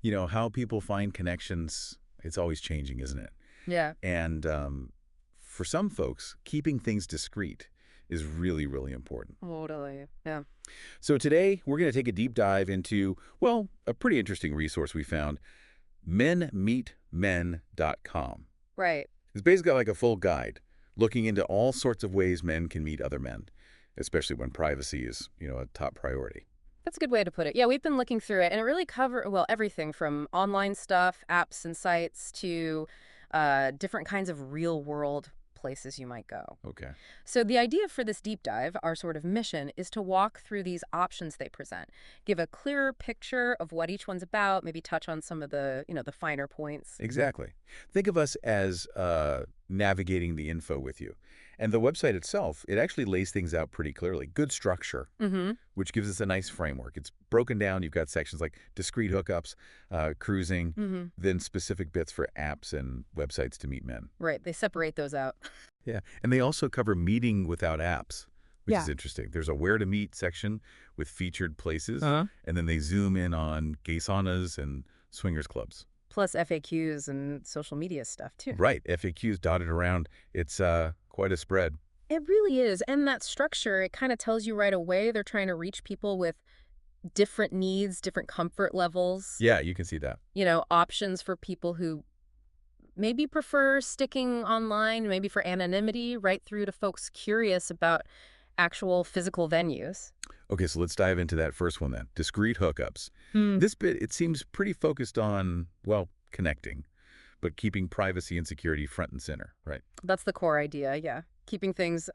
You know, how people find connections, it's always changing, isn't it? Yeah, And for some folks, keeping things discreet is really, really important. totally. Yeah. So today, we're going to take a deep dive into, well, a pretty interesting resource we found, menmeetmen.com. Right. It's basically like a full guide looking into all sorts of ways men can meet other men, especially when privacy is, a top priority. That's a good way to put it. Yeah, we've been looking through it, and it really well, everything from online stuff, apps and sites, to different kinds of real world places you might go. Okay. So the idea for this deep dive, our sort of mission, is to walk through these options they present, give a clearer picture of what each one's about, maybe touch on some of the finer points. Exactly. Think of us as navigating the info with you. And the website itself, it actually lays things out pretty clearly. Good structure, Mm-hmm. which gives us a nice framework. It's broken down. You've got sections like discrete hookups, cruising, Mm-hmm. then specific bits for apps and websites to meet men. Right. They separate those out. Yeah. And they also cover meeting without apps, which Yeah. is interesting. There's a where to meet section with featured places, Uh-huh. and then they zoom in on gay saunas and swingers clubs. Plus FAQs and social media stuff, too. Right. FAQs dotted around. It's quite a spread. It really is. And that structure, it kind of tells you right away they're trying to reach people with different needs, different comfort levels, Yeah, you can see that. options for people who maybe prefer sticking online, maybe for anonymity, right through to folks curious about actual physical venues. Okay, so let's dive into that first one then. Discrete hookups. Hmm. This bit, it seems pretty focused on, well, connecting, but keeping privacy and security front and center, right? That's the core idea, yeah. Keeping things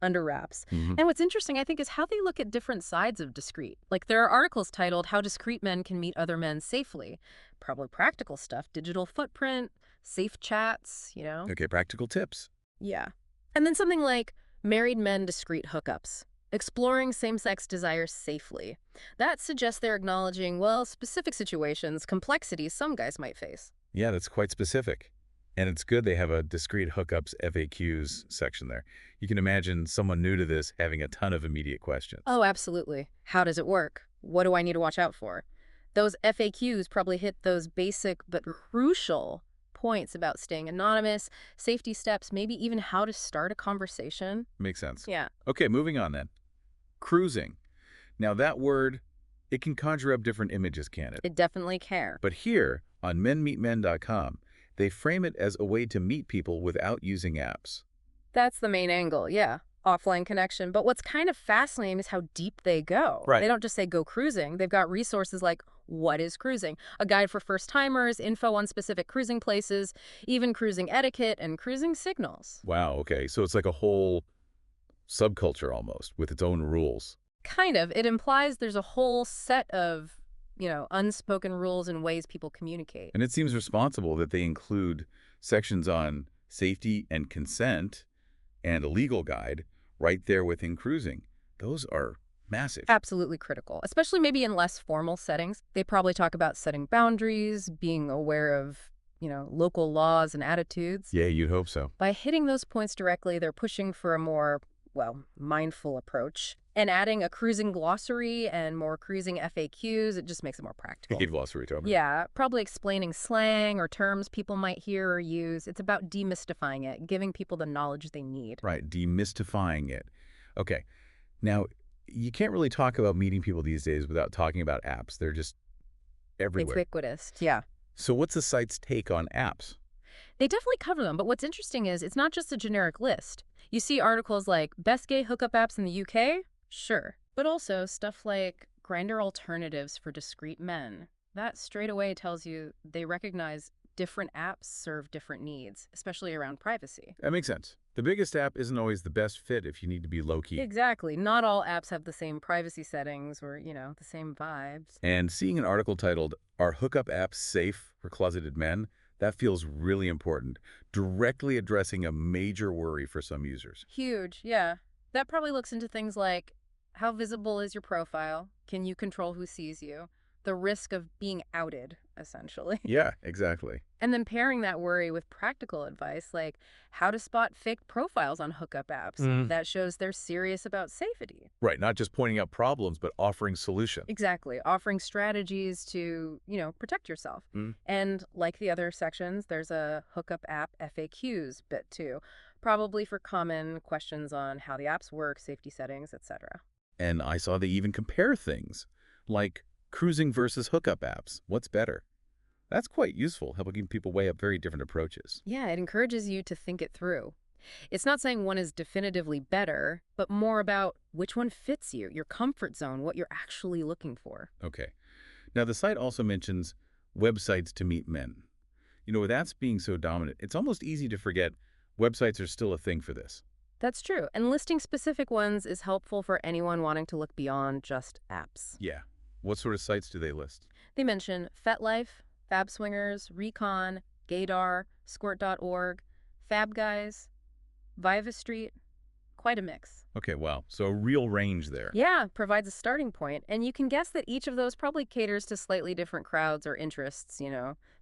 under wraps. Hmm. And what's interesting, I think, is how they look at different sides of discreet. Like, there are articles titled How Discreet Men Can Meet Other Men Safely. Probably practical stuff, digital footprint, safe chats. Okay, practical tips. Yeah. And then something like Married Men Discreet Hookups. Exploring same-sex desires safely. That suggests they're acknowledging, well, specific situations, complexities some guys might face. Yeah, that's quite specific. And it's good they have a discrete hookups FAQs section there. You can imagine someone new to this having a ton of immediate questions. Oh, absolutely. How does it work? What do I need to watch out for? Those FAQs probably hit those basic but crucial points about staying anonymous, safety steps, maybe even how to start a conversation. Makes sense. Yeah, Okay, moving on then. Cruising. Now that word, it can conjure up different images, can it? it definitely can. But here, on menmeetmen.com, they frame it as a way to meet people without using apps. That's the main angle, yeah. Offline connection. But what's kind of fascinating is how deep they go. Right. They don't just say go cruising. They've got resources like what is cruising? A guide for first-timers, info on specific cruising places, even cruising etiquette and cruising signals. Wow, okay, so it's like a whole subculture almost, with its own rules. Kind of. It implies there's a whole set of, unspoken rules and ways people communicate. And it seems responsible that they include sections on safety and consent and a legal guide right there within cruising. Those are massive. Absolutely critical, especially maybe in less formal settings. They probably talk about setting boundaries, being aware of, local laws and attitudes. Yeah, you'd hope so. By hitting those points directly, they're pushing for a more, well, mindful approach. And adding a cruising glossary and more cruising FAQs, it just makes it more practical. Hey, glossary, Tomer. Yeah, probably explaining slang or terms people might hear or use. It's about demystifying it, giving people the knowledge they need. Right, demystifying it. Okay, now, you can't really talk about meeting people these days without talking about apps. They're just everywhere. Ubiquitous, yeah. So what's the site's take on apps? They definitely cover them, but what's interesting is it's not just a generic list. You see articles like best gay hookup apps in the UK? Sure. But also stuff like Grindr alternatives for discreet men. That straight away tells you they recognize different apps serve different needs, especially around privacy. That makes sense. The biggest app isn't always the best fit if you need to be low-key. Exactly. Not all apps have the same privacy settings or, the same vibes. And seeing an article titled, Are Hookup Apps Safe for Closeted Men? That feels really important, directly addressing a major worry for some users. Huge, yeah. That probably looks into things like how visible is your profile? Can you control who sees you? the risk of being outed, essentially. Yeah, exactly. And then pairing that worry with practical advice, like how to spot fake profiles on hookup apps. That shows they're serious about safety. Right, not just pointing out problems, but offering solutions. Exactly. Offering strategies to, protect yourself. Mm. And like the other sections, there's a hookup app FAQs bit too, probably for common questions on how the apps work, safety settings, etc. And I saw they even compare things, like cruising versus hookup apps. What's better? That's quite useful, helping people weigh up very different approaches. Yeah, it encourages you to think it through. It's not saying one is definitively better, but more about which one fits you, your comfort zone, what you're actually looking for. Okay. Now, the site also mentions websites to meet men. With apps being so dominant, it's almost easy to forget websites are still a thing for this. That's true, and listing specific ones is helpful for anyone wanting to look beyond just apps. Yeah. What sort of sites do they list? They mention FetLife, Fab Swingers, Recon, Gaydar, Squirt.org, Fab Guys, Viva Street, quite a mix. Okay, wow. So a real range there. Yeah, provides a starting point, and you can guess that each of those probably caters to slightly different crowds or interests,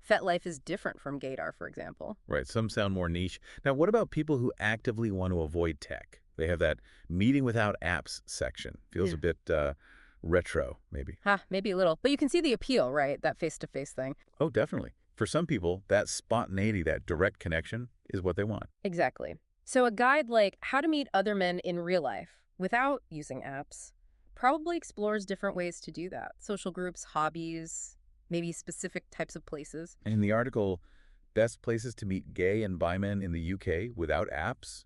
FetLife is different from Gaydar, for example. Right, some sound more niche. Now, what about people who actively want to avoid tech? They have that meeting without apps section. Feels a bit retro, maybe. Maybe a little. But you can see the appeal, right? That face-to-face thing. Oh, definitely. For some people, that spontaneity, that direct connection is what they want. Exactly. So a guide like How to Meet Other Men in Real Life without using apps probably explores different ways to do that. Social groups, hobbies, maybe specific types of places. And in the article, Best Places to Meet Gay and Bi Men in the UK Without Apps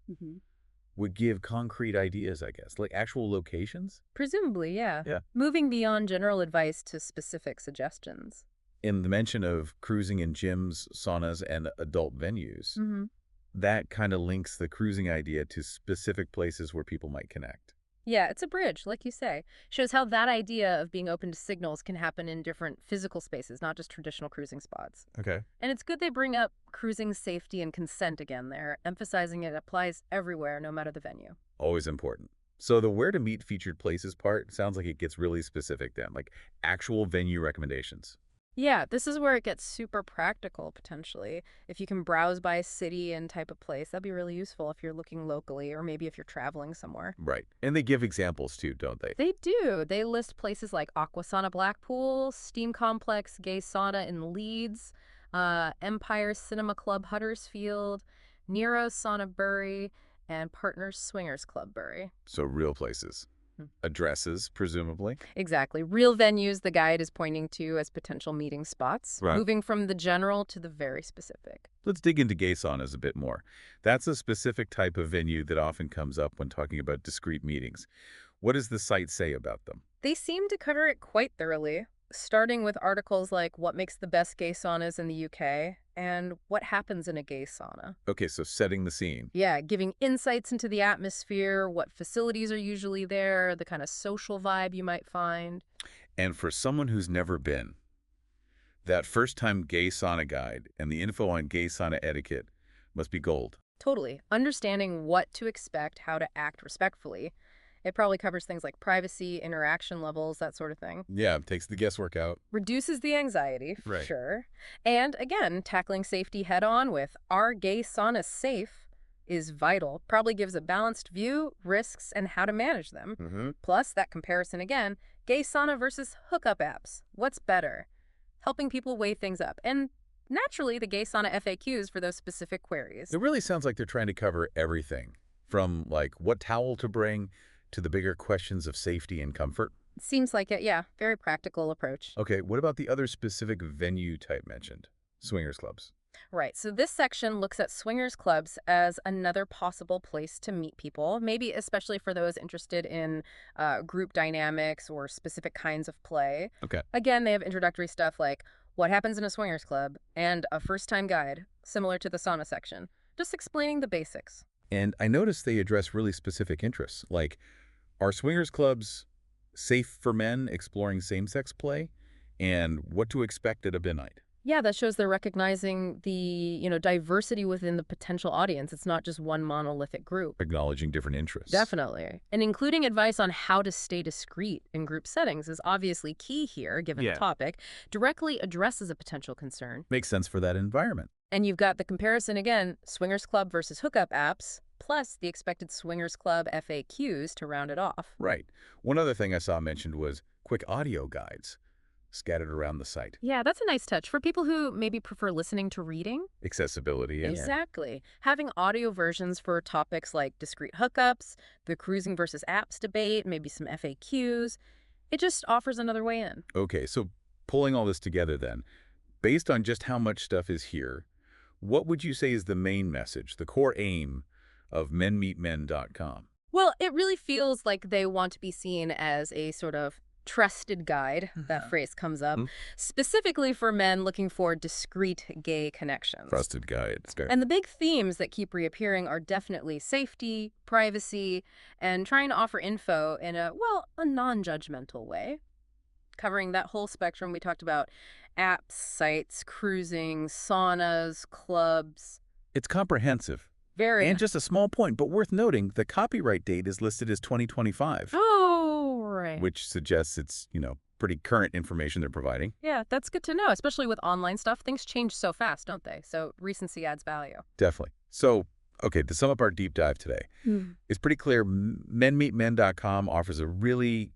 would give concrete ideas, I guess, like actual locations. Presumably, yeah. Yeah. Moving beyond general advice to specific suggestions. In the mention of cruising in gyms, saunas, and adult venues, that kind of links the cruising idea to specific places where people might connect. Yeah, it's a bridge, like you say. Shows how that idea of being open to signals can happen in different physical spaces, not just traditional cruising spots. Okay. And it's good they bring up cruising safety and consent again there, emphasizing it applies everywhere, no matter the venue. Always important. So the where to meet featured places part sounds like it gets really specific then, like actual venue recommendations. Yeah, this is where it gets super practical, potentially. If you can browse by city and type of place, that'd be really useful if you're looking locally or maybe if you're traveling somewhere. Right. And they give examples too, don't they? They do. They list places like Aquasana Blackpool, Steam Complex Gay Sauna in Leeds, Empire Cinema Club Huddersfield, Nero's Sauna Bury, and Partners Swingers Club Bury. So real places. Addresses, presumably. Exactly. Real venues the guide is pointing to as potential meeting spots, Right. moving from the general to the very specific. Let's dig into gay saunas a bit more. That's a specific type of venue that often comes up when talking about discrete meetings. What does the site say about them? They seem to cover it quite thoroughly, starting with articles like what makes the best gay saunas in the UK and what happens in a gay sauna. Okay, so setting the scene. Yeah, giving insights into the atmosphere, what facilities are usually there, the kind of social vibe you might find. And for someone who's never been, that first-time gay sauna guide and the info on gay sauna etiquette must be gold. Totally. Understanding what to expect, how to act respectfully. It probably covers things like privacy, interaction levels, that sort of thing. Yeah, takes the guesswork out. Reduces the anxiety, for Right. sure. And again, tackling safety head on with "Are gay saunas safe?" is vital. Probably gives a balanced view, risks, and how to manage them. Plus, that comparison again, gay sauna versus hookup apps. What's better? Helping people weigh things up. And naturally, the gay sauna FAQs for those specific queries. It really sounds like they're trying to cover everything, from like what towel to bring to the bigger questions of safety and comfort. Seems like it, yeah. Very practical approach. Okay, what about the other specific venue type mentioned? Swingers clubs. Right, so this section looks at swingers clubs as another possible place to meet people, maybe especially for those interested in group dynamics or specific kinds of play. Okay. Again, they have introductory stuff like what happens in a swingers club and a first-time guide, similar to the sauna section, just explaining the basics. And I noticed they address really specific interests, like are swingers clubs safe for men exploring same-sex play, and what to expect at a midnight? Yeah, that shows they're recognizing the, diversity within the potential audience. It's not just one monolithic group. Acknowledging different interests. Definitely. And including advice on how to stay discreet in group settings is obviously key here, given the Yeah. topic, directly addresses a potential concern. Makes sense for that environment. And you've got the comparison again, Swingers Club versus hookup apps, plus the expected Swingers Club FAQs to round it off. Right. One other thing I saw mentioned was quick audio guides scattered around the site. Yeah, that's a nice touch for people who maybe prefer listening to reading. Accessibility. Yeah. Exactly. Having audio versions for topics like discrete hookups, the cruising versus apps debate, maybe some FAQs, it just offers another way in. Okay, so pulling all this together then, based on just how much stuff is here, what would you say is the main message, the core aim of menmeetmen.com? Well, it really feels like they want to be seen as a sort of trusted guide, that phrase comes up, Mhm. specifically for men looking for discrete gay connections. Trusted guide. And the big themes that keep reappearing are definitely safety, privacy, and trying to offer info in a non-judgmental way. Covering that whole spectrum, we talked about apps, sites, cruising, saunas, clubs. It's comprehensive. Very. And just a small point, but worth noting, the copyright date is listed as 2025, Oh, right. which suggests it's, pretty current information they're providing. Yeah, that's good to know, especially with online stuff. Things change so fast, don't they? So recency adds value. Definitely. So, okay, to sum up our deep dive today, it's pretty clear menmeetmen.com offers a really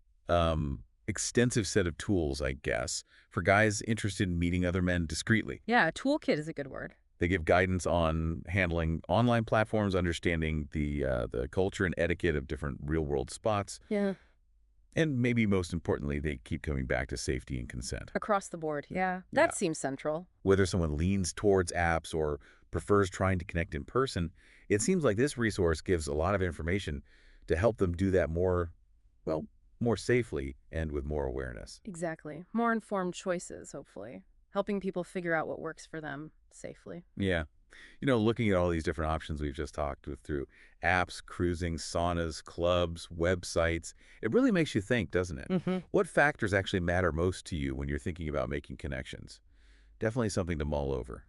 extensive set of tools, I guess, for guys interested in meeting other men discreetly. Yeah, toolkit is a good word. They give guidance on handling online platforms, understanding the culture and etiquette of different real-world spots, Yeah. and maybe most importantly, they keep coming back to safety and consent. Across the board. Yeah. Yeah. That seems central. Whether someone leans towards apps or prefers trying to connect in person, it seems like this resource gives a lot of information to help them do that more safely and with more awareness. Exactly. More informed choices, hopefully. Helping people figure out what works for them safely. Yeah. Looking at all these different options we've just talked through apps, cruising, saunas, clubs, websites, it really makes you think, doesn't it? What factors actually matter most to you when you're thinking about making connections? Definitely something to mull over.